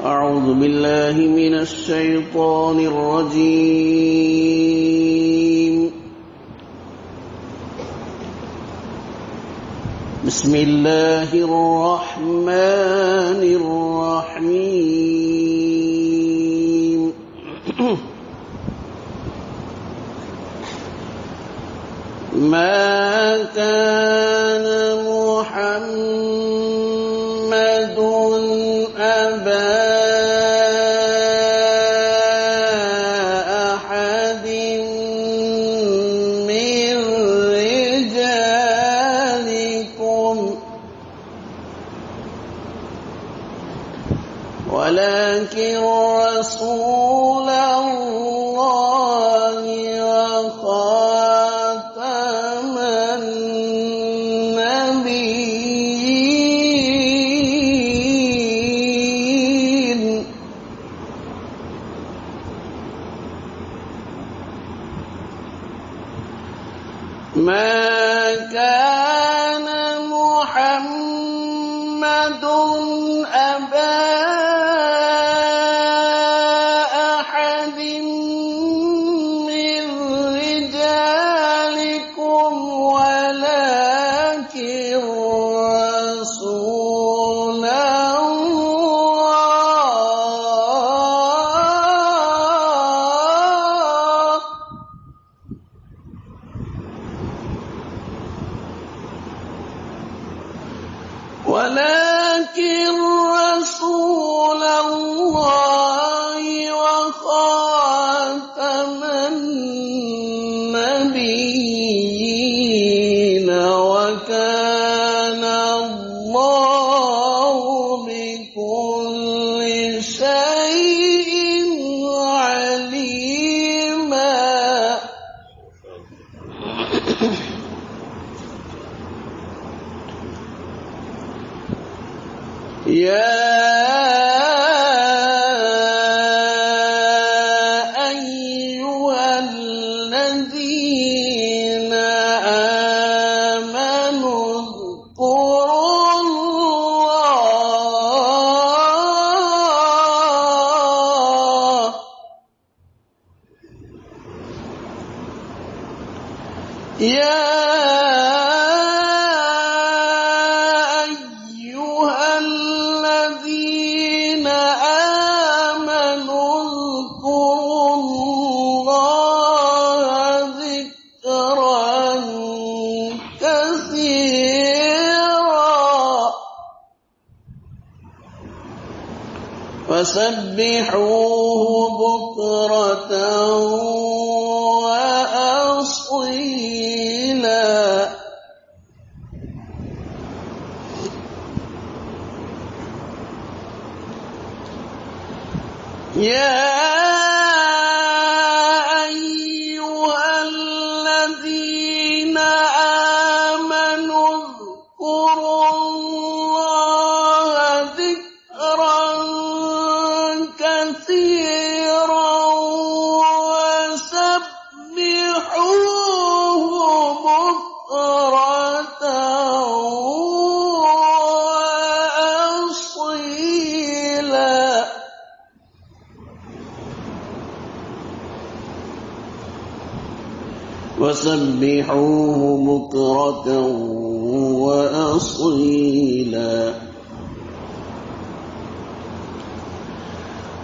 أعوذ بالله من الشيطان الرجيم. بسم الله الرحمن الرحيم. ما كان محمد أبا أحد من رجالكم ولكن رسول الله وخاتم النبيين. ما كان محمد أبا أحد من رجالكم ولكن رسول الله وخاتم النبيين وكان الله بكل شيء عليما. يا أيها الذين آمنوا اذكروا الله الذين آمنوا اذكروا الله ذكرا كثيرا وسبحوه بكرة وأصيلا. يا أيها الذين آمنوا اذكروا الله ذكرا كثيرا وسبحوه بكرة وأصيلا. وسبحوه بكرة وأصيلا.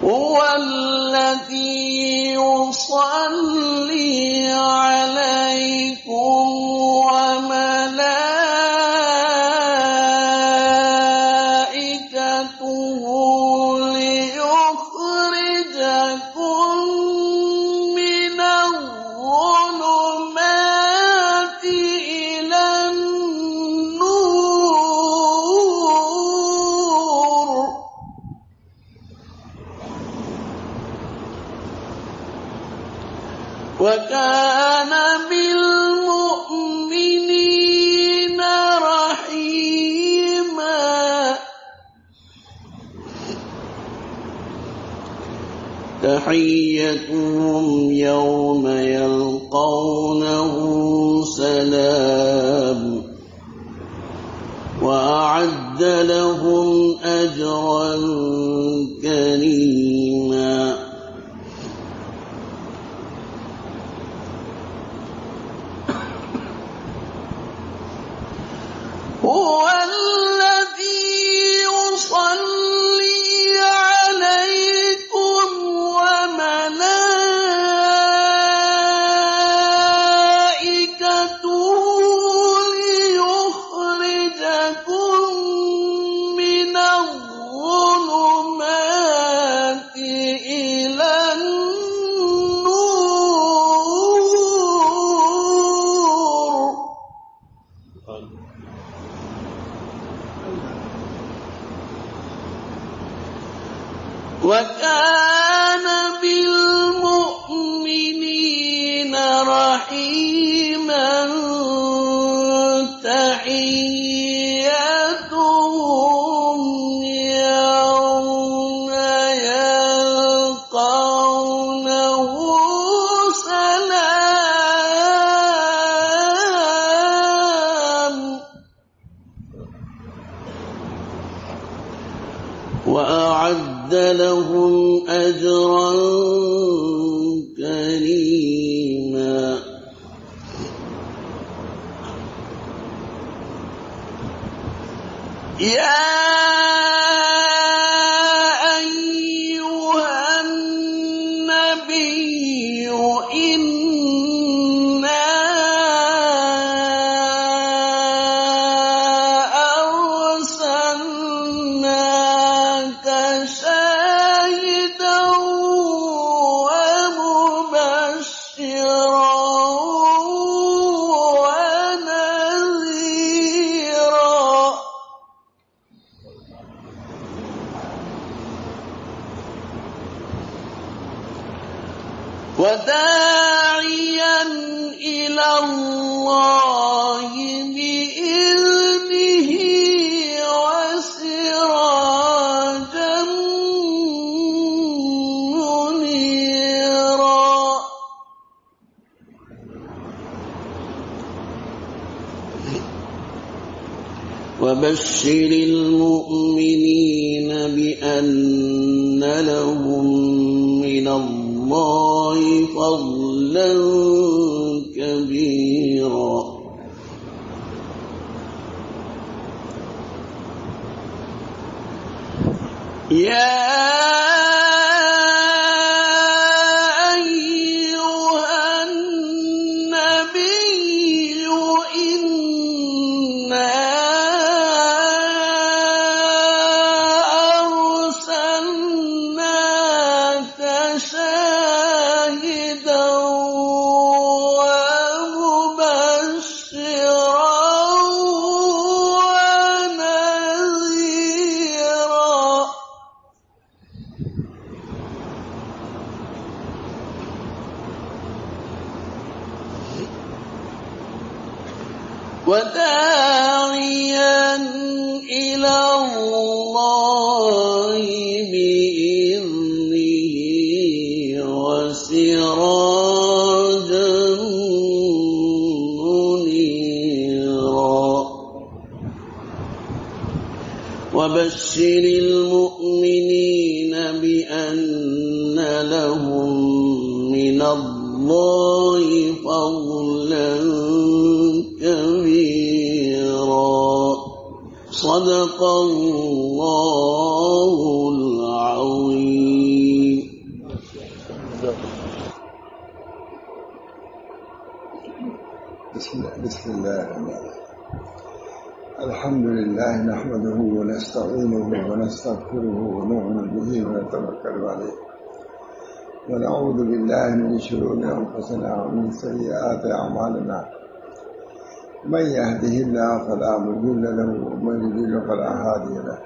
هو الذي يصلي عليكم وملائكته ليخرجكم من الظلمات إلى النور وكان بالمؤمنين رحيما. تحيتهم يوم يلقونه سلام وأعد لهم أجرا كريما. كريما هو الذي يصلي عليكم وملائكته ليخرجكم من الظلمات إلى النور وكان بالمؤمنين رحيما تحيتهم يوم يلقونه سلام وأعد لهم أجرا كريما يا أيها النبي إنا أرسلناك شاهدا ومبشرا ونذيرا وداعيا إلى الله بإذنه وسراجا منيرا وبشر المؤمنين بأن لهم من الله فضلا كبيرا يا أيها النبي إنا أرسلناك شاهدا ومبشرا ونذيرا وداعيا إلى الله بإذنه وسراجا منيرا وبشر المؤمنين بأن لهم من الله فضلا كبيرا صدق الله العظيم بسم الله الرحمن الرحيم الحمد لله نحمده ونستعينه ونستغفره ونؤمن به ونتوكل عليه ونعوذ بالله من شرور أنفسنا ومن سيئات أعمالنا من يهده الله فلا مضل له ومن يضلل فلا هادي له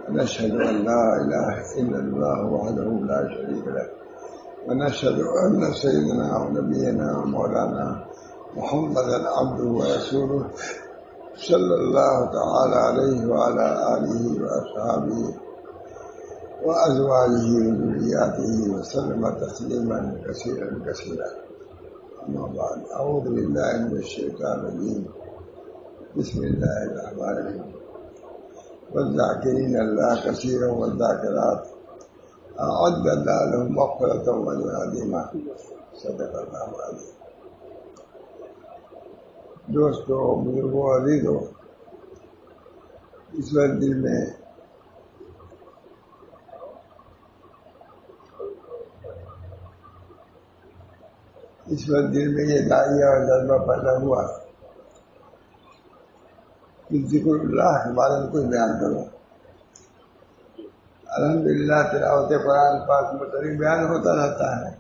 ونشهد أن لا إله إلا الله وحده لا شريك له ونشهد أن سيدنا ونبينا ومولانا محمدا عبده ورسوله صلى الله تعالى عليه وعلى آله وأصحابه وأزواجه وذرياته وسلم تسليما كثيرا كثيرا أما بعد أعوذ بالله من الشيطان الرجيم بسم الله الرحمن الرحيم والذاكرين الله كثيرا والذاكرات اعد اللہ لهم مغفرۃ واجرا عظیما صدق اللہ العظیم۔ دوستو، بزرگوں، عزیزو، اس وقت دل میں یہ داعیہ اور جذبہ پیدا ہوا کہ ذکر اللہ کے بارے میں کچھ بیان کروں۔ الحمدللہ تلاوت قرآن پاک متعلق بیان ہوتا رہتا ہے۔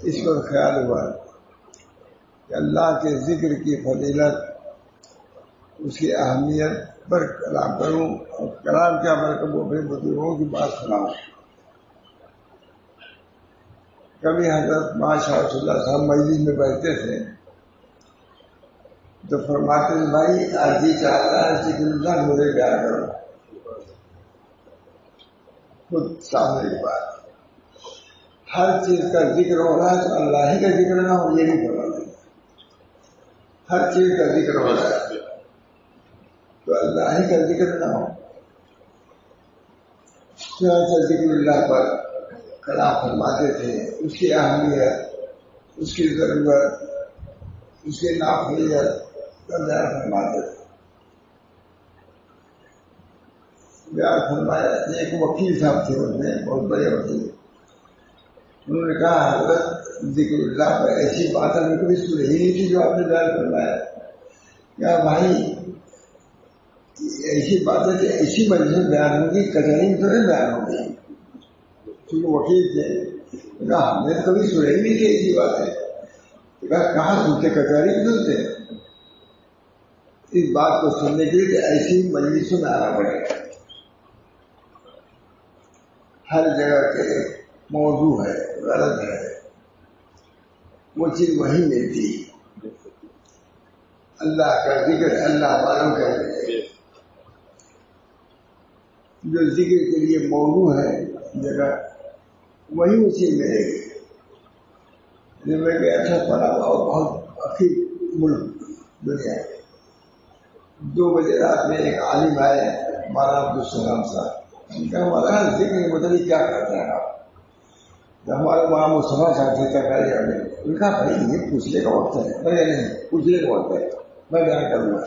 اس پر خیال ہوا کہ اللہ کے ذکر کی فضیلت، اس کی اہمیت پر کلام کروں، اور کلام کیا بلکہ وہ اپنے بزرگوں کی بات سناؤں۔ کبھی حضرت ماشاء رسول اللہ صاحب مجلس میں بیٹھتے تھے تو فرماتے ہیں بھائی آج جی چاہتا ہے ذکر اللہ مجھے بیان کرو۔ خود سامنے کی بات، ہر چیز کا ذکر ہو رہا ہے تو اللہ ہی کا ذکر نہ ہو، یہ نہیں بولا۔ ہر چیز کا ذکر ہو رہا ہے تو اللہ ہی کا ذکر نہ ہو۔ ذکر اللہ پر کلام فرماتے تھے، اس کی اہمیت، اس کی ضرورت، اس کی نافذیت کا بیان فرماتے تھے۔ بیان فرمایا، ایک وکیل صاحب تھے، اس میں بہت بڑے وکیل، انہوں نے کہا حضرت ذکر اللہ پر ایسی بات ہم نے کبھی سنی ہی نہیں تھی جو آپ نے بیان فرمایا۔ کیا بھائی ایسی بات ہے کہ ایسی مجلس میں بیان ہوگی، کچہری میں تو نہیں بیان ہوگی؟ کیونکہ وکیل تھے، کہا ہم نے کبھی سنا ہی نہیں کہ ایسی بات ہے۔ کہاں سنتے؟ کچہری میں سنتے۔ اس بات کو سننے کے لیے ایسی مجلسوں میں آنا پڑے گا۔ ہر جگہ کے موضوع ہے، غرض ہے، وہ چیز وہی ملتی۔ اللہ کا ذکر اللہ والوں کا جو ذکر کے لیے موضوع ہے جگہ، وہی اسی ملے گی۔ جب میں گیا تھا پڑا ہوا بہت اخیر ملک دنیا، 2 بجے رات میں ایک عالم آئے، مولانا عبدالسلام صاحب، ان کا ہمارا ذکر کے متعلق کیا کرتے ہیں آپ؟ ہمارے وہاں مصطفیٰ صاحب سے تقریر نے ان کا بھائی یہ پوچھنے کا وقت ہے، میں نہیں پوچھنے کا وقت ہے، میں بیان کروں گا۔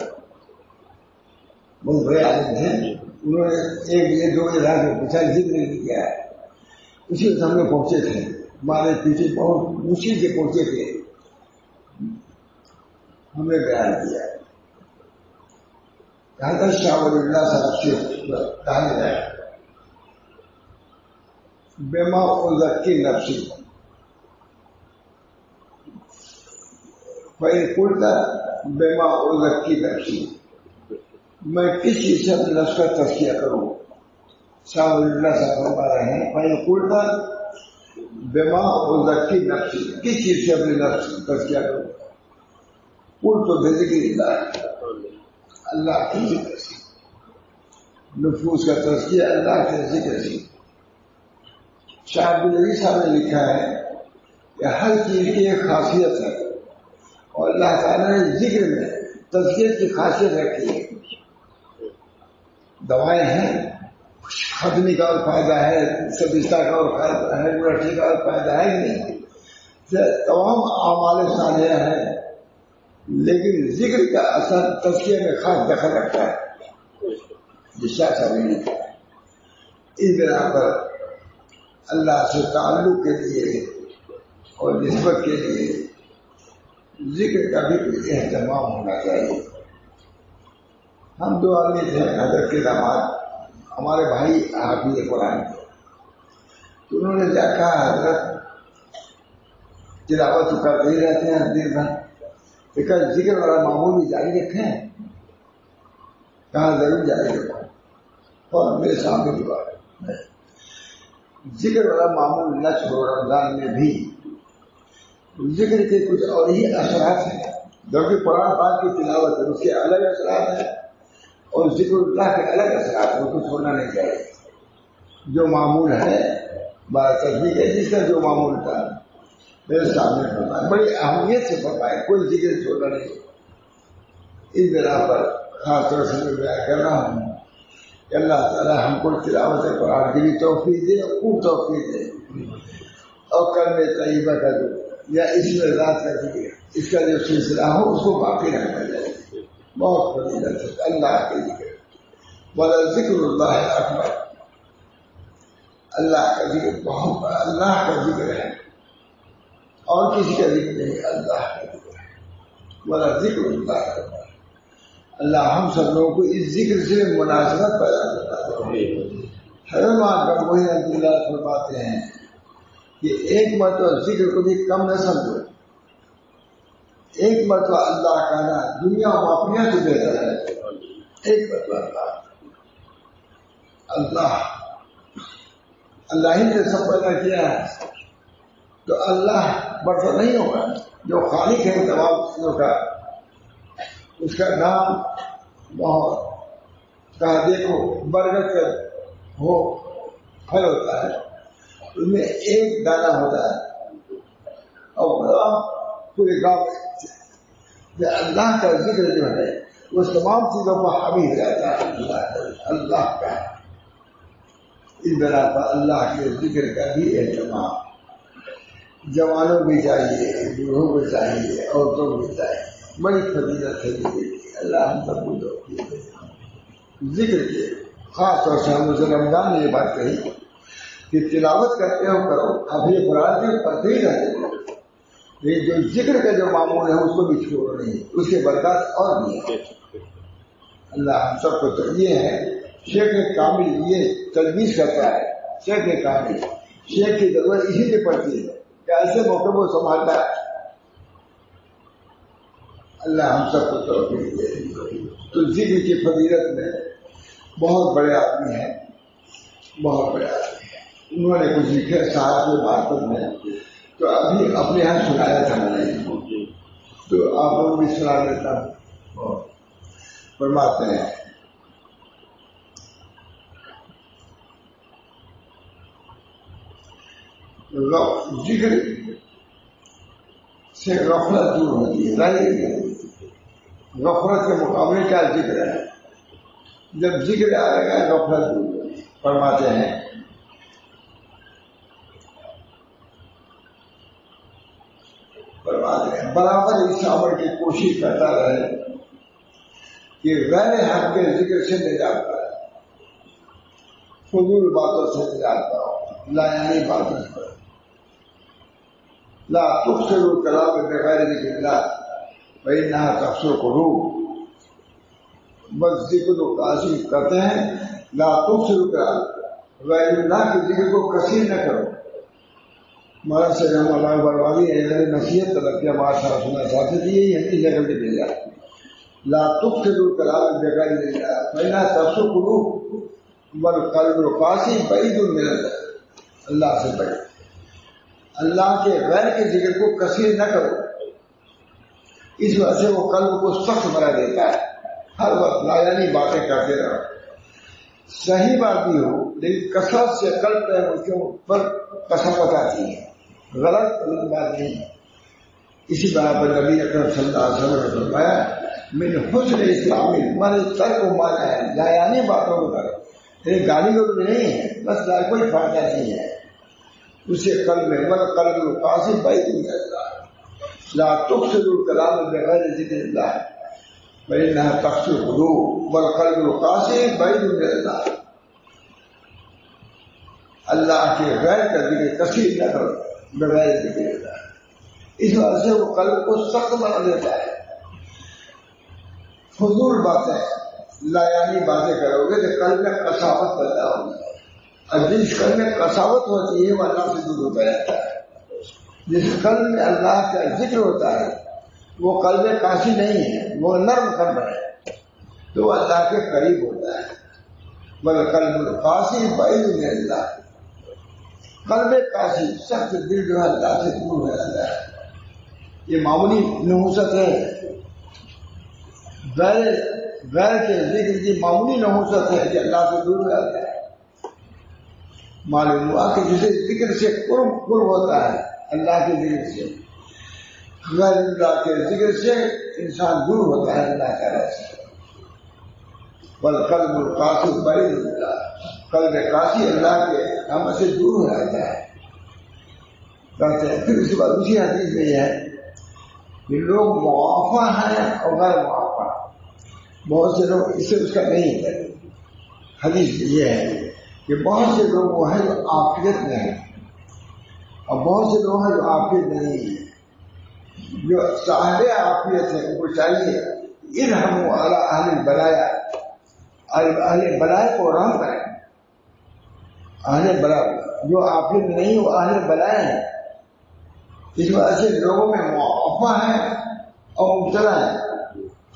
بہت بڑے عالم ہیں، انہوں نے 1 بجے 2 بجے رات میں پوچھا، ذکر نہیں کیا ہے۔ اسی وقت ہم لوگ پہنچے تھے، ہمارے پیچھے بہت مشکل سے پہنچے تھے، ہم نے بیان کیا۔ حضرت شاہ ولی اللہ صاحب سے کہا گیا بما ازکی نفسی فإن قلت بما ازکی نفسی، میں کس چیز سے اپنے نفس کا تزکیہ کروں؟ شاہ ولی اللہ صاحب فرما رہے ہیں فإن قلت بما ازکی نفسی، کس چیز سے اپنے نفس کا تزکیہ کروں؟ قلت بذکر اللہ، اللہ کے ذکر سے، نفوس کا تزکیہ اللہ کے ذکر سے۔ شاہ عبدالعزیز صاحب نے لکھا ہے کہ ہر چیز کی ایک خاصیت ہے، اور اللہ تعالیٰ نے ذکر میں تزکیہ کی خاصیت رکھی ہے۔ دوائیں ہیں، ختمی کا اور فائدہ ہے، سبزہ کا اور فائدہ ہے، گرٹھی کا اور فائدہ ہے کہ نہیں؟ تمام اعمال صالحہ ہیں، لیکن ذکر کا اثر تزکیہ میں خاص دخل رکھتا ہے۔ جس شاہ صاحب نے لکھا ہے، اس بنا پر اللہ سے تعلق کے لیے اور نسبت کے لیے ذکر کا بھی اہتمام ہونا چاہیے۔ ہم 2 آدمی تھے، حضرت کے داماد، ہمارے بھائی حافظ قرآن تھے، تو انہوں نے کیا کہا حضرت تلاوت تو کرتے ہی رہتے ہیں دن بھر، لیکن ذکر والا معمول بھی جاری رکھیں۔ کہاں ضرور جاری رکھو، اور میرے سامنے کی بات ہے، ذکر والا معمول نہ چھوڑو۔ رمضان میں بھی ذکر کے کچھ اور ہی اثرات ہیں، جبکہ قرآن پاک کی تلاوت ہے، اس کے الگ اثرات ہیں، اور ذکر اللہ کے الگ اثرات ہیں، اس کو چھوڑنا نہیں چاہیے۔ جو معمول ہے بات تصدیق ہے، جس کا جو معمول تھا میرے سامنے فرمائے، بڑی اہمیت سے فرمائے، کوئی ذکر چھوڑنا نہیں۔ اس بنا پر خاص طور سے میں بیان کر رہا ہوں کہ اللہ تعالیٰ ہم کو تلاوت قرآن کی بھی توفیق دے، خوب توفیق دے، اور کلمہ طیبہ کا جو یا اس میں ذات کا ذکر اس کا جو سلسلہ ہو اس کو باقی رکھنا جائے. بہت فضیلت ہے اللہ کے ذکر. وَلَذِكْرُ اللَّهِ اکبر. اللہ کا ذکر بہت بڑا، اللہ کا ذکر ہے اور کسی کا ذکر نہیں، اللہ کا ذکر ہے. وَلَذِكْرُ اللَّهِ اکبر. اللہ ہم سب لوگوں کو اس ذکر سے مناسبت پیدا کرتا ہے. حضرت کا وہی رحمۃ اللہ فرماتے ہیں کہ ایک مرتبہ ذکر کو بھی کم نہ سمجھو. ایک مرتبہ اللہ کہنا دنیا و اپنیا سے بہتر ہے. ایک مرتبہ اللہ ہی نے سب پیدا کیا ہے تو اللہ برتر نہیں ہوگا. جو خالق ہے تمام چیزوں کا، اس کا نام بہت کہا دیکھو برگد کا ہو پھل ہوتا ہے، اس میں ایک دانہ ہوتا ہے اور پورے گاؤں میں اللہ کا ذکر جو ہے وہ تمام چیزوں پر حاوی ہو جاتا ہے. اللہ کا اس بنا پر اللہ کے ذکر کا بھی اہتمام جوانوں بھی چاہیے، بوڑھوں کو چاہیے، عورتوں کو بھی چاہیے. بڑی فضیلت ہے ذکر کی. اللہ ہم سب کو ذکر کے خاص طور سے ہم رمضان نے یہ بات کہی کہ تلاوت کرتے ہو کرو، ابھی قرآن کے پڑھتے ہی رہتے، لیکن جو ذکر کا جو معمول ہے اس کو بھی چھوڑو نہیں، اس کے برکات اور بھی ہے. اللہ ہم سب کو تو یہ ہے. شیخ کامل یہ تجویز کرتا ہے، شیخ کامل شیخ کی ضرورت اسی لیے پڑتی ہے کہ ایسے موقع کو سنبھالتا ہے. اللہ ہم سب کو توفیق دے. تو ذکر کی فضیلت میں بہت بڑے آدمی ہیں، بہت بڑے آدمی ہیں. انہوں نے کچھ لکھے صاحب کے معرفت میں، تو ابھی اپنے یہاں سنایا تھا میں نے، تو آپ لوگوں بھی سنا دیتا ہوں. فرماتے ہیں ذکر سے غفلت دور ہوتی ہے. غفلت کے مقابلے کیا ذکر ہے؟ جب ذکر آئے گا غفلت دور ہوگی. فرماتے ہیں برابر اس عمل کی کوشش کرتا رہے کہ غیر حق کے ذکر سے نجات پائے، فضول باتوں سے نجات پاؤ، لایانی باتوں سے. لا تفسروا الكلام بغیر ذکر اللہ فإنها تفسر القلوب. بس ذکر و تعظیم کرتے ہیں. لا تفسروا الكلام، غیر اللہ کے ذکر کو کثیر نہ کرو. ہمارا سے ہم اللہ بربادی ہے نصیحت طلب کیا ہمارا ساتھ سنا چاہتے تھے، یہی ہم اس جگہ پہ بھیجا. لا تفسروا الكلام بغیر ذکر اللہ فإنها تفسر القلوب والقلب القاسي بعيد من اللہ. اللہ سے بعید، اللہ کے غیر کے ذکر کو کثیر نہ کرو. اس وجہ سے وہ قلب کو سخت بنا دیتا ہے. ہر وقت لایانی باتیں کرتے رہو. صحیح بات بھی ہو لیکن کثرت سے قلب کے پر قساوت آتی ہے. غلط بات نہیں. اسی بنا پر نبی اکرم صلی اللہ علیہ وسلم نے فرمایا من حسن اسلامی ہمارے ترک کو مانا ہے لایانی باتوں کو کرو. گالی گلوچ نہیں ہے، بس کوئی فائدہ نہیں ہے. اسے قلب میں قلب القاسي بعيد من الله. لا تفسدوا الكلام بغیر ذکر اللہ فإنها تفسد القلوب والقلب القاسي بعيد من الله. اللہ کے غیر کا ذکر کثیر نہ کرو بغیر ذکر اللہ. اس وجہ سے وہ قلب کو سخت بنا دیتا ہے. فضول باتیں لایانی باتیں کرو گے تو قلب میں قساوت پیدا ہوگی، اور جس قلب میں قساوت ہوتی ہے وہ اللہ سے دور ہوتا جاتا ہے. جس قلب میں اللہ کا ذکر ہوتا ہے وہ قلب قاسي نہیں ہے، وہ نرم قلب ہے تو وہ اللہ کے قریب ہوتا ہے. والقلب القاسي بعيد من اللہ. قلب قاسي سخت دل جو ہے اللہ سے دور ہو جاتا ہے. یہ معمولی نحوست ہے، غیر کے ذکر کی معمولی نحوست ہے کہ اللہ سے دور ہو جاتا ہے. معلوم ہوا کہ جسے ذکر سے قرب ہوتا ہے اللہ کے ذکر سے، غیر اللہ کے ذکر سے انسان دور ہوتا ہے اللہ تعالیٰ سے. والقلب القاسی بعید اللہ، قلب قاسی اللہ کے نام سے دور ہو جاتا ہے. کہتے ہیں پھر اس کے بعد اسی حدیث میں یہ ہے کہ لوگ معافی ہیں اور غیر معافی. بہت سے لوگ اس سے اس کا نہیں ہے. حدیث میں یہ ہے کہ بہت سے لوگ وہ ہیں جو عافیت میں ہیں اور بہت سے لوگ ہیں جو عافیت نہیں ہے. جو صاحب عافیت ہے ان کو چاہیے ارحموا علی اہل البلایا، اہل بلائے کو رحم کریں. اہل بلا جو عافیت نہیں وہ اہل بلائے ہیں. اس وجہ سے لوگوں میں معافی ہے اور مبتلا ہے.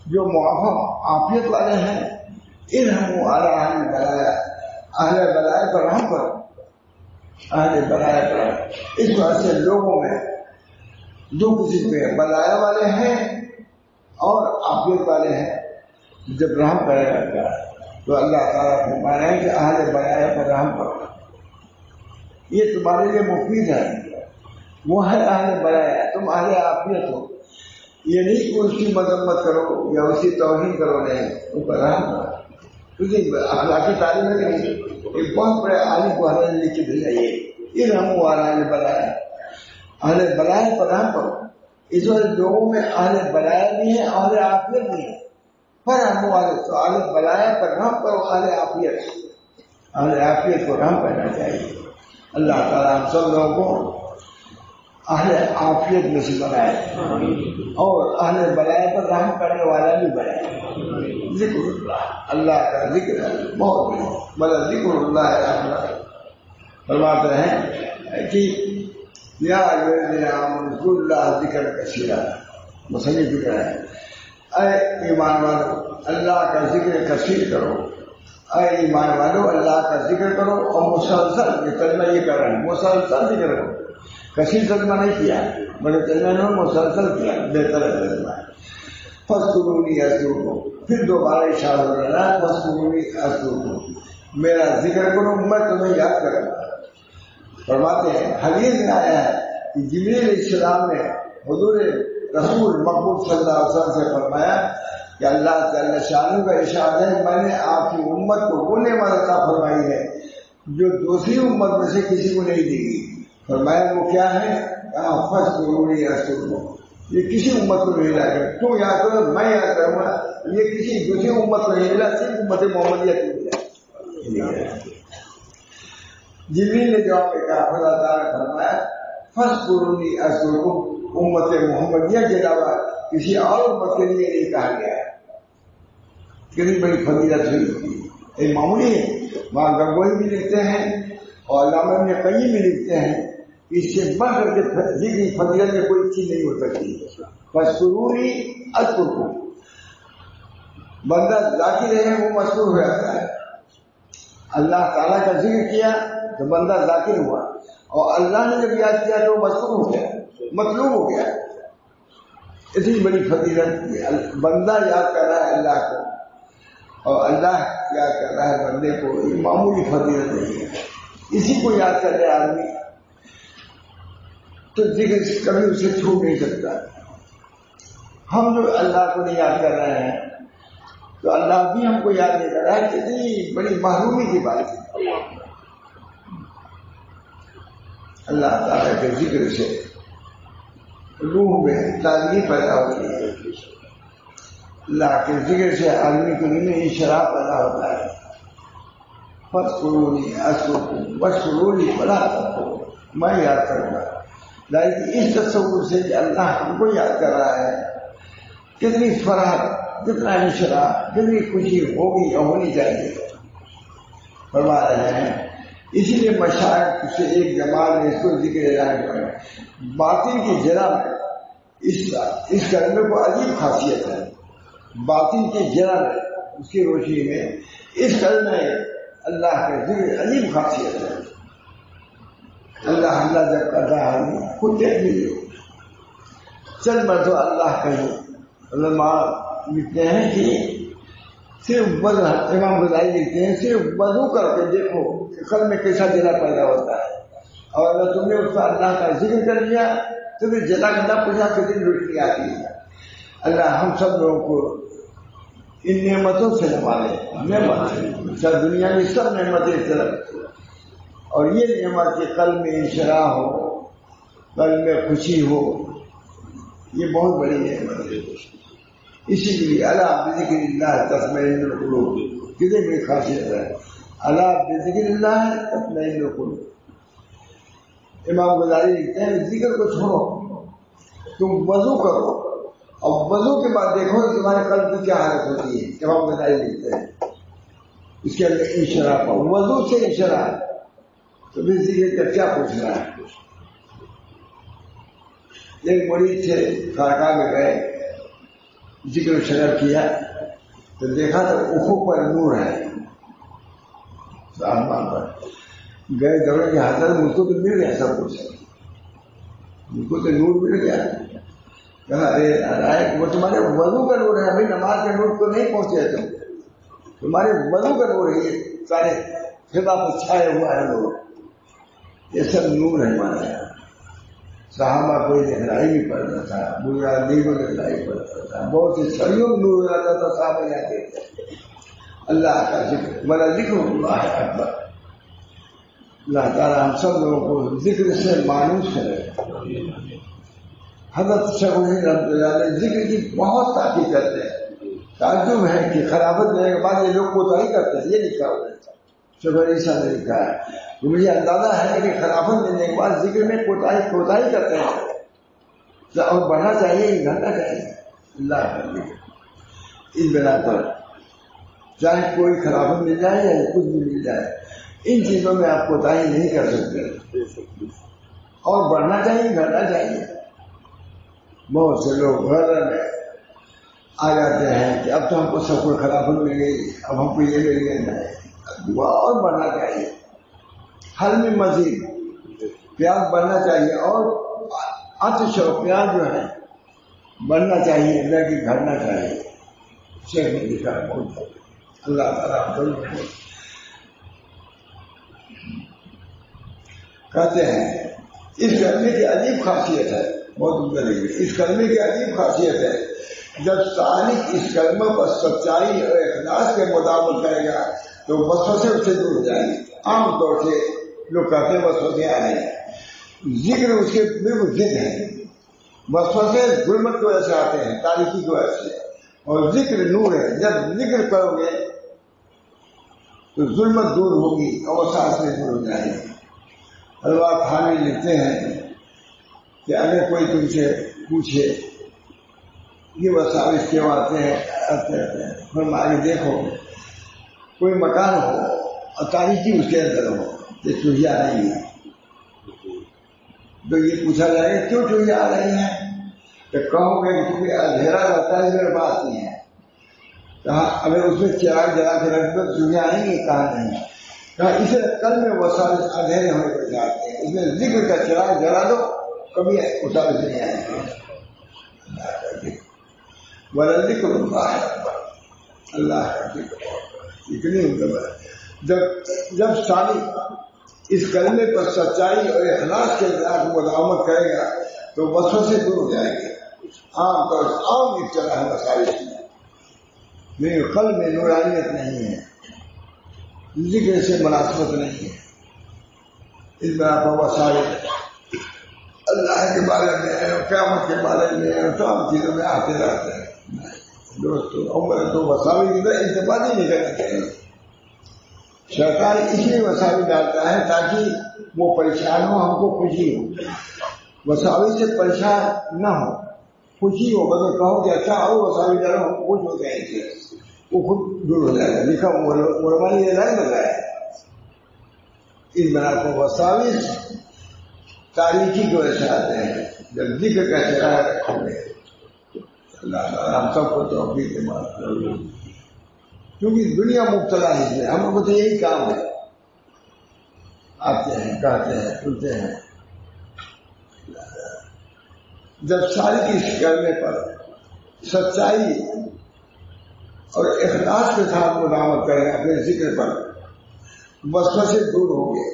جو معافی عافیت والے ہیں ارحموا علی اہل البلایا، اہل بلائے پر رحم کرو، اہل بلائے پر. اس وجہ سے لوگوں میں دو قسم کے بلائے والے ہیں اور عافیت والے ہیں. جب رحم کرے گا تو اللہ تعالیٰ فرما رہے ہیں کہ اہل بلائے پر رحم کرو، یہ تمہارے لیے مفید ہے. وہ ہے اہل بلائے، تم اہل عافیت ہو. یہ نہیں کہ اس کی مذمت کرو یا اس کی توہین کرو، نہیں، ان پر رحم کرو. اخلاقی تعلیم ہے کہ نہیں. ایک بہت بڑے عالم کو حضرت نے لکھ کے بھیجا یہ رحموا علی اہل بلائے، اہل بلائے پر رحم کرو. اس وقت لوگوں میں اہل بلائے بھی ہے، اہل عافیت بھی ہے. پر رحموا علی، تو اہل بلائے پر رحم کرو، اہل عافیت کو رحم کرنا چاہیے. اللہ تعالیٰ ہم سب لوگوں کو اہل عافیت میں سے بنائے اور اہل بلائے پر رحم کرنے والا بھی بنائے. ذکر اللہ کا ذکر ہے بہت بڑا. ذکر اللہ فرماتے ہیں کہ یا اذکروا اللہ ذکر کثیرا، مصنف ذکر ہے اے ایمان والو اللہ کا ذکر کثیر کرو. اے ایمان والو اللہ کا ذکر کرو اور مسلسل. یہ کلمہ یہ کر رہے ہیں مسلسل ذکر کرو. کثیر ترجمہ نہیں کیا بڑے ترجمہ نے مسلسل کیا، بہتر ترجمہ ہے. فاذکرونی اذکرکم، پھر دوبارہ اشارہ ہو رہا ہے فاذکرونی اذکرکم، میرا ذکر کرو میں تمہیں یاد کروں گا. فرماتے ہیں حدیث میں آیا ہے کہ جبریل علیہ السلام نے حضور رسول مقبول صلی اللہ علیہ وسلم سے فرمایا کہ اللہ تعالی شانہ کا ارشاد ہے میں نے آپ کی امت کو وہ نعمت عطا فرمائی ہے جو دوسری امت میں سے کسی کو نہیں دی گئی. فرمایا وہ کیا ہے؟ فاذکرونی اذکرکم. یہ کسی امت کو نہیں ملا کر تو یاد کرو میں یاد کروں گا. یہ کسی دوسری امت کو نہیں ملا، صرف امت محمدیہ کو ملا. جبریل نے جواب میں کہا خدا تعالیٰ نے فرمایا فاذکرونی اذکرکم، امت محمدیہ کے علاوہ کسی اور امت کے لیے نہیں کہا گیا ہے. کتنی بڑی فضیلت ہوئی. ایک معمولی ہے وہاں گنگوئی بھی لکھتے ہیں اور علامہ ابن قیم بھی لکھتے ہیں اس سے بڑھ کر کے ذکر فضیلت میں کوئی چیز نہیں ہو سکتی. فاذکرونی اذکرکم، بندہ ذاکر ہے وہ مذکور ہو جاتا ہے. اللہ تعالیٰ کا ذکر کیا تو بندہ ذاکر ہوا اور اللہ نے جب یاد کیا تو مذکور ہو گیا، مطلوب ہو گیا. اتنی بڑی فضیلت بندہ یاد کر رہا ہے اللہ کو اور اللہ یاد کر رہا ہے بندے کو. یہ معمولی فضیلت نہیں ہے. اسی کو یاد کر رہے آدمی تو ذکر کبھی اسے چھوٹ نہیں سکتا. ہم جو اللہ کو نہیں یاد کر رہے ہیں تو اللہ بھی ہم کو یاد نہیں کر رہا ہے. کتنی بڑی محرومی کی بات ہے. اللہ تعالیٰ کے ذکر سے روح میں تازگی پیدا ہوتی ہے. اللہ کے ذکر سے آدمی کے دل میں انشراح پیدا ہوتا ہے. فاذکرونی اذکرکم واشکرونی ولا تکفرون، میں یاد کروں گا. لیکن اس تصور سے کہ اللہ ہم کو یاد کر رہا ہے کتنی فرحت، کتنا انشراح، کتنی خوشی ہوگی اور ہونی چاہیے. فرما رہے ہیں اسی لیے مشائخ سے ایک جماعت نے اس کو ذکر اعلان کیا. باطن کی جرا میں اس کلمے کو عجیب خاصیت ہے. باطن کی جرا میں اس کی روشنی میں اس کلمے اللہ کے ذکر عجیب خاصیت ہے. اللہ اللہ جب کرتا ہے خود دیکھ لیجیے. چل میں تو اللہ کہوں. علماء لکھتے ہیں کہ صرف امام غزالی لکھتے ہیں صرف وضو کر کے دیکھو کہ قلب میں کیسا جلا پیدا ہوتا ہے. اور اگر تم نے اس کا اللہ کا ذکر کر لیا تو پھر جلا گندا پوچھا کتنی روشنی آتی ہے. اللہ ہم سب لوگوں کو ان نعمتوں سے نوازے، نعمت سب دنیا کی سب نعمتیں اس طرح، اور یہ نعمت کہ قلب میں انشراح ہو، قلب میں خوشی ہو، یہ بہت بڑی نعمت ہے۔ اسی لیے الا بذکر اللہ تطمئن القلوب، کتنی بڑی خاصیت ہے، الا بذکر اللہ تطمئن القلوب۔ امام غزالی لکھتے ہیں ذکر کو چھوڑو، تم وضو کرو اور وضو کے بعد دیکھو کہ تمہارے قلب کی کیا حالت ہوتی ہے۔ امام غزالی لکھتے ہیں اس کے اندر انشراح کا، وضو سے انشراح، تو پھر ذکر کا کیا پوچھ رہا ہے۔ ایک مرید تھے خانقاہ میں گئے، ذکر شرع کیا تو دیکھا تو افق پر نور ہے، آسمان پر گئے دوڑے کہ حضرت مجھ کو تو مل گیا سب کچھ، مجھ کو تو نور مل گیا۔ کہا ارے وہ تمہارے وضو کا نور ہے، ابھی نماز کے نور کو نہیں پہنچے تم، تمہارے وضو کا نور ہے، یہ سارے خدا پر چھائے ہوا ہے نور، یہ سب نور ہے ہمارے یہاں۔ صحابہ کوئی دکھلائی نہیں پڑتا تھا، بوڑھا نہیں کو دکھلائی پڑتا تھا، بہت سے سڑیوں میں نور آتا تھا، صحابہ جاتے تھے۔ اللہ کا ذکر، بڑا ذکر اللہ اکبر۔ اللہ تعالیٰ ہم سب لوگوں کو ذکر سے مانوس کرے۔ حضرت شیخ الہند رحمۃ اللہ علیہ ذکر کی بہت تاکید کرتے ہیں۔ تعجب ہے کہ خلافت لینے کے بعد یہ لوگ کوتاہی کرتے ہیں، یہ لکھا ہوا ہے، شیخ علیہ صاحب نے لکھا ہے کہ مجھے اندازہ ہے کہ خلافت لینے کے بعد ذکر میں کوتاہی کرتے ہیں، اور بڑھنا چاہیے گھٹنا چاہیے۔ اللہ کا ذکر اس بنا پر چاہے کوئی خلافت مل جائے یا کچھ بھی مل جائے، ان چیزوں میں آپ کوتاہی نہیں کر سکتے، اور بڑھنا چاہیے گھٹنا چاہیے۔ بہت سے لوگ گھر میں آ جاتے ہیں کہ اب تو ہم کو سب کو خلافت مل گئی، اب ہم کو یہ مل گیا، دعا اور بڑھنا چاہیے، حل میں مزید پیاس بڑھنا چاہیے، اور عطش و پیاس جو ہے بڑھنا چاہیے، نہ کہ گھٹنا چاہیے۔ شیخ نے لکھا بہت اللہ تعالیٰ کہتے ہیں اس کلمے کی عجیب خاصیت ہے، بہت عمدہ لکھی، اس کلمے کی عجیب خاصیت ہے جب سالک اس کلمہ پر سچائی اور اخلاص کے مطابق کرے گا تو وسوسے اس سے دور ہو جائیں گے۔ عام طور سے لوگ کہتے ہیں وسوسے آ رہے ہیں، ذکر اس کے بالکل ضد ہے۔ وسوسے ظلمت کی وجہ سے آتے ہیں، تاریکی کی وجہ سے، اور ذکر نور ہے۔ جب ذکر کرو گے تو ظلمت دور ہوگی اور وسواس سے دور ہو جائیں گے۔ حضرات حامی لکھتے ہیں کہ اگر کوئی تم سے پوچھے یہ وساوس کیوں آتے ہیں، ہم آگے دیکھو کوئی مکان ہو اور تاریکی اس کے اندر ہو، یہ چوہیاں نہیں ہے، تو یہ پوچھا جائے گا کیوں چوہیاں آ رہی ہیں، تو کہو گے کیونکہ اندھیرا رہتا ہے، میرے پاس نہیں ہے۔ کہا اگر اس میں چراغ جلا کے رکھ دو تو چوہیاں آئیں گی، کہاں نہیں۔ کہا اسے کل میں وساوس اندھیرے ہونے پر جاتے ہیں، اس میں ذکر کا چراغ جلا دو، کبھی وساوس نہیں آئیں گے۔ ذکر اللہ کا ذکر اتنی مطلب ہے۔ جب سالک اس کلمے پر سچائی اور اخلاص کے ساتھ مداومت کرے گا تو وسوسے دور ہو جائیں گے۔ عام طور سے عام ابتلا ہے وسائل کی، میرے قلب میں نورانیت نہیں ہے، ذکر سے مناسبت نہیں ہے، اس بنا پر وسائل اللہ کے بارے میں قیامت کے بارے میں تمام چیزوں میں آتے رہتے ہیں۔ دوستو عمر تو وساوی کی انتفاع نہیں کرنا چاہیے۔ شیطان اس لیے وساوی ڈالتا ہے تاکہ وہ پریشان ہو، ہم کو خوشی ہو۔ وساوی سے پریشان نہ ہو، خوشی ہو، مگر کہو کہ اچھا آؤ وساوی ڈالو، ہم خوش ہو جائیں گے، وہ خود دور ہو جائے گا۔ لکھا مرمانی یہ نہیں لگایا اس بنا کو وساوی تاریخی کی وجہ سے آتے ہیں۔ جب ذکر کا چراغ رکھو گے اللہ تعالیٰ ہم سب کو توفیق دے، کیونکہ دنیا مبتلا ہے، ہم لوگوں کو تو یہی کام ہے، آتے ہیں کہتے ہیں سنتے ہیں۔ جب ساری کی اس کلمے پر سچائی اور اخلاص کے ساتھ مداومت کریں اپنے ذکر پر، وسوسے دور ہوں گے،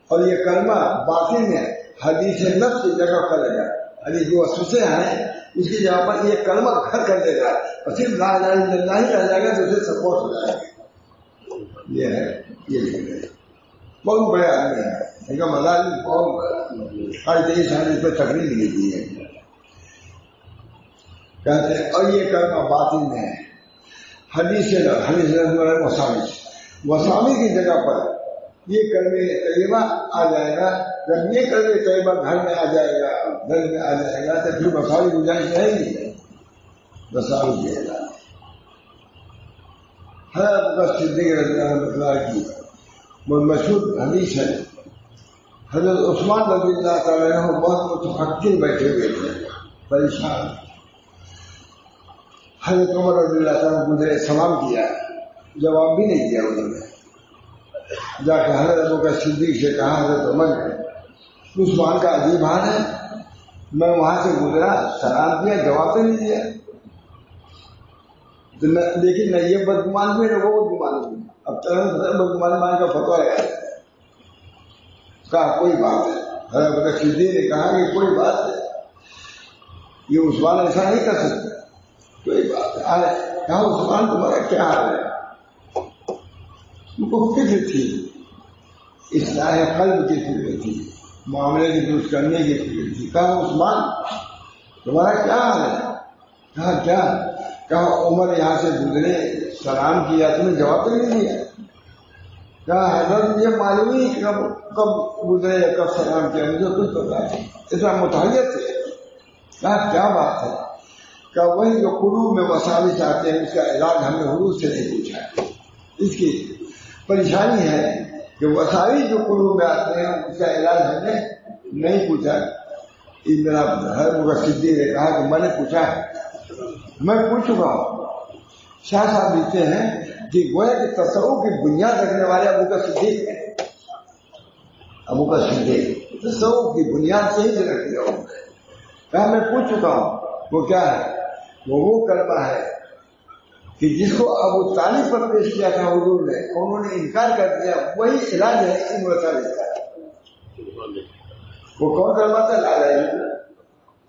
اور یہ کلمہ باطن میں حدیث نفس کی جگہ کرے گا۔ ابھی جو وسوسے ہیں اس کی جگہ پر یہ کلمہ گھر کر دے گا اور صرف لا الہ الا اللہ ہی رہ جائے گا تو اسے سپورٹ ہو جائے گا. یہ ہے یہ لکھ رہے بہت بڑے آدمی ہے ان کا مزاج بہت بڑا. آج تیئیس سال اس پہ تقریر لکھی ہے کہتے ہیں. اور یہ کلمہ باطن میں ہے. حدیث وسامی کی جگہ پر یہ کلمہ طیبہ آ جائے گا. جب یہ کلمہ طیبہ گھر میں آ جائے گا گھر میں آ جائے گا تو پھر وسامی گنجائش رہے گی. وسامی دے گا. حضرت صدیق رضی اللہ کی مشہور حدیث ہے. حضرت عثمان رضی اللہ تعالیٰ عنہ بہت متفکر بیٹھے ہوئے تھے پریشان. حضرت عمر رضی اللہ تعالیٰ نے گزرے سلام کیا جواب بھی نہیں دیا انہوں نے. جا کے حضرت ابوبکر صدیق سے کہا حضرت عمر نے عثمان کا عجیب حال ہے میں وہاں سے گزرا سلام کیا جواب تو نہیں دیا. لیکن نہ یہ بدگمان بھی نہ وہ بدگمان بھی. اب بدگمان مان کا فتویٰ ہے کہا کوئی بات ہے. حضرت ابوبکر صدیق نے کہا کہ کوئی بات ہے یہ عثمان ایسا نہیں کر سکتا. کوئی بات ہے. کہا عثمان تمہارا کیا حال ہے. ان کو فکر تھی اصلاح قلب کی فکر تھی معاملے کی درست کرنے کی فکر تھی. کہا عثمان تمہارا کیا حال ہے. کہا کیا. کہا عمر یہاں سے گزرے سلام کیا تم نے جواب تو نہیں دیا. کہا حضرت یہ معلوم ہی کب گزرے یا کب سلام کیا مجھے کچھ پتا نہیں. اتنا متحیت ہے. کہا کیا بات ہے. کہ وہی جو قلوب میں وساوس آتے ہیں اس کا علاج ہم نے حضور سے نہیں پوچھا. اس کی پریشانی ہے کہ وساوس جو قلوب میں آتے ہیں اس کا علاج ہم نے نہیں پوچھا. میرا حضرت صدیق نے کہا کہ میں نے پوچھا ہے میں پوچھ چکا ہوں. شاہ صاحب لکھتے ہیں کہ گویا کہ تصوف کی بنیاد رکھنے والے ابوبکر صدیق ہیں. ابوبکر صدیق تصوف کی بنیاد صحیح سے رکھ دیا ہوں. کہا میں پوچھ چکا ہوں وہ کیا ہے. وہ کلمہ ہے کہ جس کو ابو طالب پر پیش کیا تھا حضور نے انہوں نے انکار کر دیا. وہی علاج ہے ان وسائل کا. وہ کون کلمہ تھا. لا الہ الا اللہ.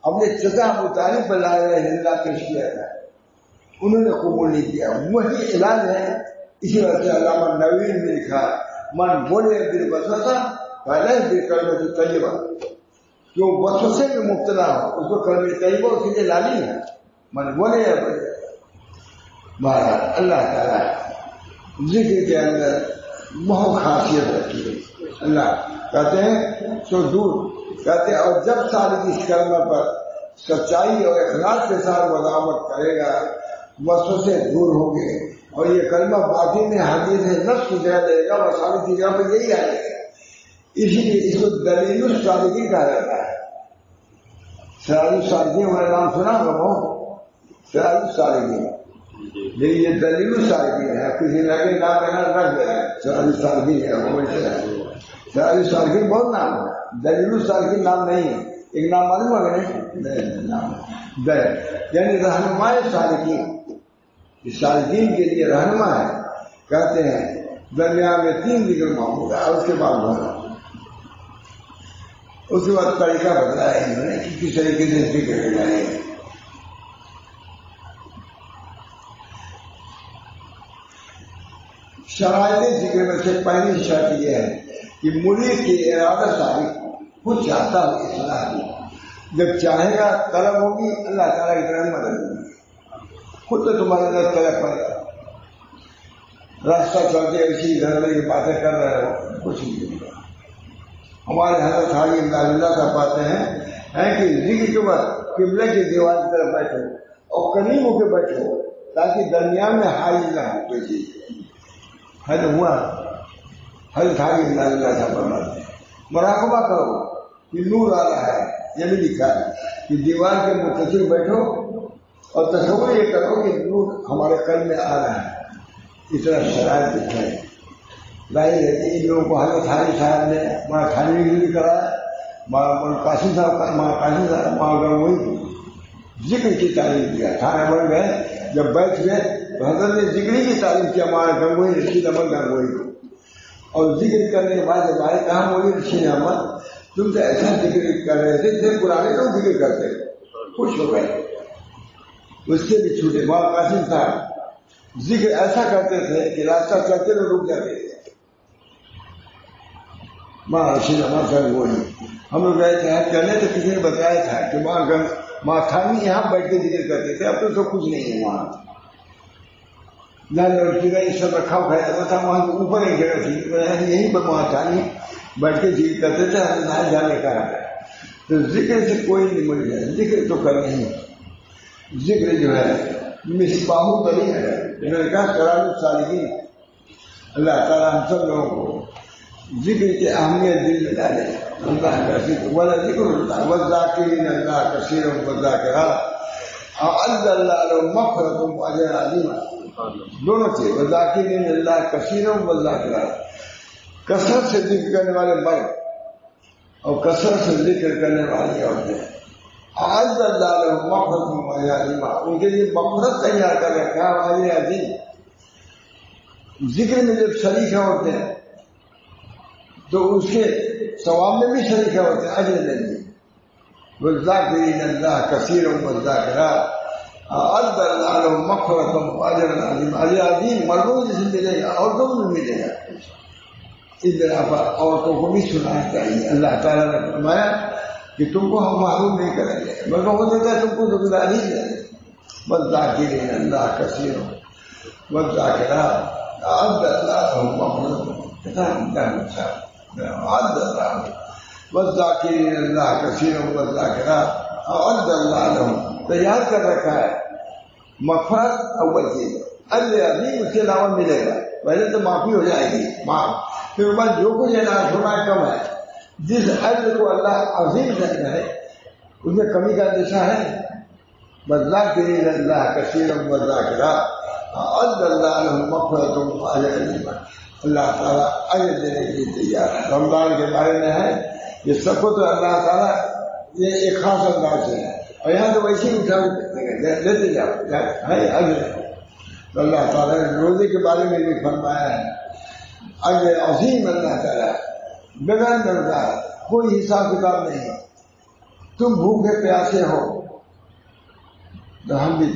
اپنے چچا ابو طالب پر لا الہ الا اللہ پیش کیا تھا انہوں نے قبول نہیں کیا. وہی علاج ہے. اسی وجہ سے علامہ نووی نے لکھا من بولے دل وسوسہ پہلے بھی کلمہ طیبہ. جو وسوسے میں مبتلا ہو اس کو کلمہ طیبہ اس کے لیے لالی ہے. من بولے یا بولے مہاراج اللہ تعالیٰ ذکر کے اندر بہت خاصیت رکھی ہے. اللہ کہتے ہیں سو دور کہتے ہیں. اور جب سالک اس کلمہ پر سچائی اور اخلاص کے ساتھ وضاحت کرے گا وسوسے دور ہوں گے. اور یہ کلمہ باطن میں حدیث نفس کی جگہ دے گا. وسالک کی جگہ پہ یہی آئے گا. اسی لیے اس کو دلیل الصالحین کہا جاتا ہے. سراج الصالحین ہمارا نام سنا ہوگا. سراج الصالحین لیکن یہ دلیل الصالحین ہے. کسی لگے نام کہنا رکھ دے سراج الصالحین ہے. سراج الصالحین بہت نام ہے. دلیل الصالحین نام نہیں ہے. ایک نام معلوم ہو گئے یعنی رہنما صالحین. صالحین کے لیے رہنما ہے. کہتے ہیں درمیان میں 3 ذکر معمول ہے. اس کے بعد بولا اس کے بعد طریقہ بتایا انہوں نے کہ کس طریقے سے ذکر کریں. شرائط ذکر میں سے پہلی شرط یہ ہے کہ مرید کی ارادہ صالح خود چاہتا ہو اصلاح کی. جب چاہے گا طلب ہوگی اللہ تعالیٰ کی طرف مدد ہوگی. خود تو تمہارے اندر طلب پڑے گا. راستہ چلتے اسی گھر کی باتیں کر رہے ہو کچھ نہیں ہوگا. ہمارے حضرت حاجی اللہ صاحب پاتے ہیں کہ ذکر کے بعد قبلے کی دیوار کی طرف بیٹھو اور قریب ہو کے بیٹھو تاکہ درمیان میں حاجی نہ ہو کوئی چیز. حد ہوا حضرت حاجی اللہ صاحب فرماتے ہیں مراقبہ کرو کہ نور آ رہا ہے. یہ بھی لکھا ہے کہ دیوار کے متصل بیٹھو اور تصور یہ کرو کہ نور ہمارے قلب میں آ رہا ہے. اس طرح شرائط دکھائے. ظاہر ہے کہ ان لوگوں کو حضرت حاجی صاحب نے وہاں کھانے بھی کرایا. قاسم صاحب وہاں گنگوئی کو ذکر کی تعلیم دیا. کھانے بن گئے جب بیٹھ گئے تو حضرت نے ذکری کی تعلیم کیا ہمارے گنگوئی رشید احمد گنگوئی کو. اور ذکر کرنے کے بعد جب آئے کہاں وہی رشید احمد تم سے ایسا ذکر کر رہے تھے جب پرانے لوگ ذکر کرتے خوش ہو گئے. اس سے بھی چھوٹے بابا قاسم صاحب ذکر ایسا کرتے تھے کہ راستہ چلتے تو رک جاتے تھے. ماں رشید احمد صاحب وہی ہم لوگ گئے تھے کرنے تو کسی نے بتایا تھا کہ ماں تھانی یہاں بیٹھ کے ذکر کرتے تھے. اب تو کچھ نہیں ہے وہاں یہ سب رکھا کھایا جاتا تھا. وہاں اوپر ایک جگہ تھی یہیں پر ماں تھانی بیٹھ کے ذکر کرتے تھے. ہم جانے کا تو ذکر سے کوئی نہیں مل جائے. ذکر تو کرنا ہی ذکر جو ہے مصباح الطریق ہے. انہوں نے کہا قرآن الصالحین اللہ تعالیٰ ہم سب لوگوں کو ذکر کی اہمیت دل میں ڈالے. اللہ کا ذکر ولا ذکر اللہ والذاکرین اللہ کثیرا والذاکرات اعد اللہ لهم مغفرۃ واجر عظیم. دونوں تھے والذاکرین اللہ کثیرا والذاکرات. کثرت سے ذکر کرنے والے مرد اور کثرت سے ذکر کرنے والی عورتیں اعد اللہ لهم مغفرۃ واجر عظیم. ان کے لیے مغفرت تیار کر رکھا ہے واجر عظیم. ذکر میں جب شریک ہوتے ہیں تو اس کے ثواب میں بھی شریک ہوتے ہیں. اجر نہیں. والذاکرین اللہ کثیرا والذاکرات اعد اللہ لهم مغفرۃ واجر عظیم. اجر عظیم مردوں سے ملے گا عورتوں کو بھی ملے گا. اس طرح پر عورتوں کو بھی سننا چاہیے. اللہ تعالیٰ نے فرمایا کہ تم کو ہم محروم نہیں کریں گے مگر ہو دیتا ہے تم کو ذمہ ہی دیں گے. والذاکرین اللہ کثیرا والذاکرات اعد اللہ لهم مغفرۃ والذاکرین اللہ کثیرا والذاکرات اعد اللہ لهم تیار کر رکھا ہے مغفرت. اول چیز اجر عظیم اس کے علاوہ ملے گا. پہلے تو معافی ہو جائے گی معاف. پھر بعد جو کچھ چھوٹا کم ہے جس اجر کو اللہ عظیم کہتا ہے اس میں کمی کا اندیشہ ہے. والذاکرین اللہ کثیرا والذاکرات اعد اللہ لهم مغفرۃ واجر عظیم. اللہ تعالیٰ اجر دینے کے لیے تیار ہے. رمضان کے بارے میں ہے یہ سب کو تو اللہ تعالیٰ یہ ایک خاص انداز ہے اور یہاں تو ویسے ہی اٹھا دیتے جاؤ ہے اجر. تو اللہ تعالیٰ نے روزے کے بارے میں بھی فرمایا ہے اجر عظیم. اللہ تعالیٰ بغیر نظر کوئی حساب کتاب نہیں. تم بھوکے پیاسے ہو تو ہم بھی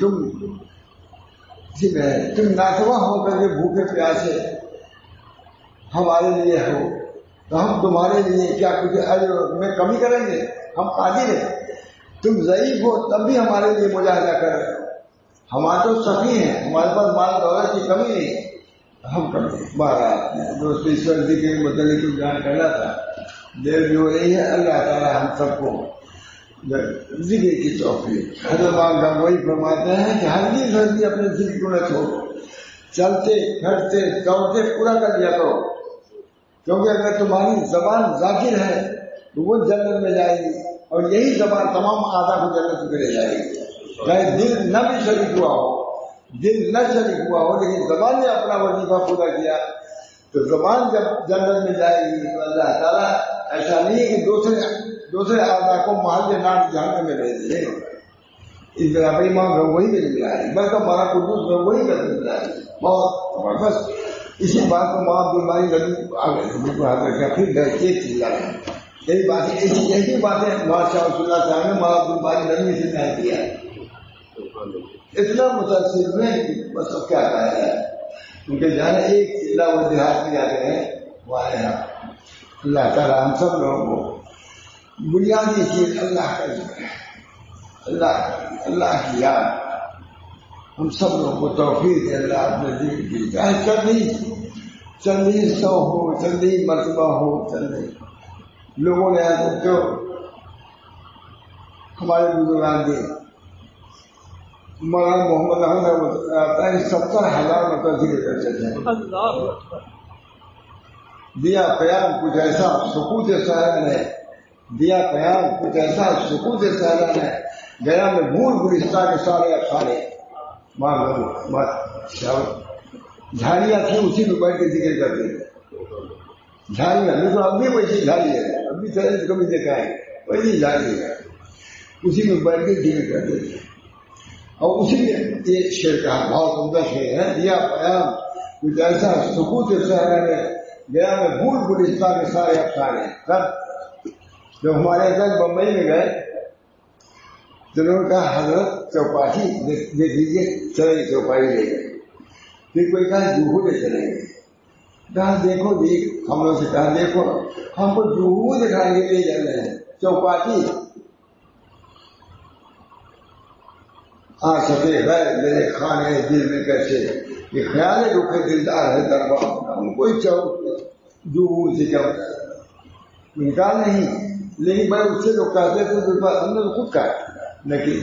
تم ناتواں ہو کر کے بھوکے پیاسے ہمارے لیے ہو تو ہم تمہارے لیے کیا کچھ اجر میں کمی کریں گے. ہم قادر ہیں. تم ضعیف ہو تب بھی ہمارے لیے مجاہدہ کر رہے ہو. ہمارے تو سخی ہیں ہمارے پاس مال دولت کی کمی نہیں ہے. ہم کریں بہرحال دوست ایشور جی کے متعلق بیان کرنا تھا. دیر بھی ہو رہی ہے. اللہ تعالیٰ ہم سب کو ذکر کی توفیق. حضرت کا وہی فرماتے ہیں کہ ہر چیز اپنے ذکر کو نہ چھوڑو. چلتے پھرتے دوڑتے پورا کر دیا کرو. کیونکہ اگر تمہاری زبان ذاکر ہے تو وہ جنت میں جائے گی اور یہی زبان تمام اعضاء کو جنت میں لے جائے گی. چاہے دل نہ بھی شریک ہوا ہو دل نہ شریک ہوا ہو لیکن زبان نے اپنا وظیفہ پورا کیا تو زبان جب جنت میں جائے گی تو اللہ تعالیٰ ایسا نہیں ہے کہ دوسرے اعضاء کو محل نام جہنم میں بھیج دے. اس طرح بھائی ماں وہی میں ملا ہے بلکہ ہمارا قدوس وہی کر ملا ہے. بہت بس اسی بات کو ماں بیماری لگی آگے حاضر کیا پھر گئے ایک چیز لگا. یہی باتیں ایسی باتیں بادشاہ رسول اللہ صاحب نے ماں بیماری لگنے سے طے کیا. اتنا متاثر ہوئے کہ بس اب کیا کہا ہے ان کے جانے ایک ضلع وہ دیہات میں جاتے ہیں ہمارے یہاں. اللہ تعالیٰ ہم سب لوگوں کو بنیادی چیز اللہ کا ذکر ہے. اللہ کی یاد ہم سب لوگوں کو توفیق ہے. اللہ اپنے ذکر کی چاہے چندی 100 ہو چندی مرتبہ ہو چندی لوگوں نے جو ہمارے بزرگان کے مولانا محمد احمد 70,000 مرتبہ ذکر کرتے تھے. دیا قیام کچھ ایسا سکوت سہرن ہے. دیا قیام کچھ ایسا سکوت سہرن ہے. گیا میں بھول گلستہ کے سارے اکھاڑے جھاڑیاں تھیں اسی میں بیٹھ کے ذکر کرتے تھے. جھاڑیاں لیکن اب بھی ویسی جھاڑی ہے. ابھی سے کبھی دیکھا ہے ویسی جھاڑی ہے. اسی میں بیٹھ کے ذکر کرتے تھے. اور اسی میں ایک شعر کا بہت عمدہ شعر ہے. دیا قیام کچھ ایسا سکوت سہرن ہے. گیا میں بھول گلستہ کے سارے افسانے. جب ہمارے ساتھ بمبئی میں گئے تو انہوں نے کہا حضرت چوپاٹی دیکھ لیجیے، چلے چوپائی لے گئے. پھر کوئی کہا جوہو لے چلیں گے. کہا دیکھو جی، ہم لوگ سے کہا دیکھو ہم کو جوہو دکھائیں گے لے جا رہے ہیں، چوپاٹی سکے غیر میرے کھانے دل میں کیسے یہ خیال ہے رکھے دلدار ہے دربار، ہم کوئی جوہو سے کیا انکار نہیں، لیکن بھائی اس سے جو کہتے تھے ہم نے خود کہا لیکن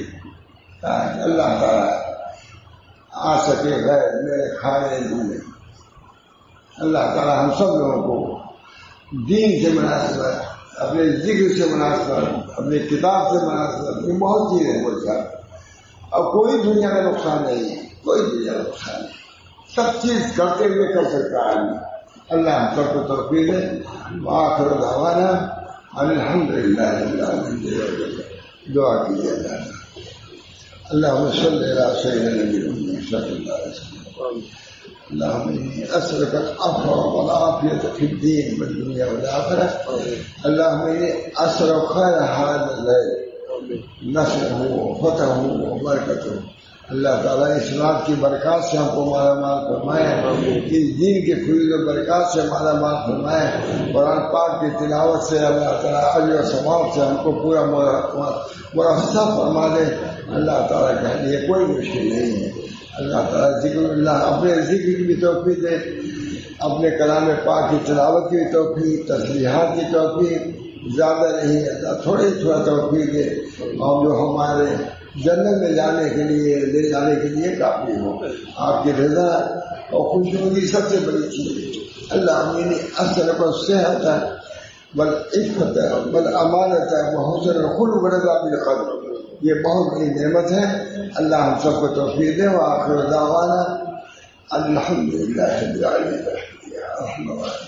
اللہ تعالیٰ آ سکے غیر میرے کھانے دل میں. اللہ تعالیٰ ہم سب لوگوں کو دین سے مناسب، اپنے ذکر سے مناسب، اپنے کتاب سے مناسب، یہ بہت چیزیں بول سکتے. اب کوئی دنیا میں نقصان نہیں ہے، کوئی دنیا میں نقصان نہیں، سب چیز کرتے ہوئے کر سکتا ہے آدمی. اللہ ہم سب کو توفیق دے. وآخر دعوانا الحمدللہ رب العالمین. دعا کیجیے اللہم صلی علی سیدنا محمد صلی اللہ علیہ وسلم. اللهم إني أسألك العفو والعافية في الدين والدنيا والآخرة. اللهم إني أسألك خير هذا الليل، نصره وفتحه وبركته. اللہ تعالیٰ اس رات کی برکات سے ہم کو مالا مال فرمائے، اس دین کے فضل و برکات سے مالا مال فرمائے. قرآن پاک کی تلاوت سے اللہ تعالیٰ اجر و ثواب سے ہم کو پورا مرصع فرما دے. اللہ تعالیٰ کے لیے کوئی مشکل نہیں ہے. اللہ تعالیٰ ذکر اللہ اپنے ذکر کی بھی توفیق دے، اپنے کلام پاک کی تلاوت کی بھی توفیق، تسبیحات کی توفیق زیادہ نہیں ہے، تھوڑا توفیق دے، اور جو ہمارے جنت میں جانے کے لیے لے جانے کے لیے کافی ہو. آپ کی رضا اور خوشنودی سب سے بڑی چیز ہے. اللہ میری اصل پر صحت ہے، بل عفت ہے، بل امانت ہے، بہت خلق رضا بالقدر، یہ بہت بڑی نعمت ہے. اللہ ہم سب کو توفیق دے. وآخر دعوانا الحمدللہ رب العالمین.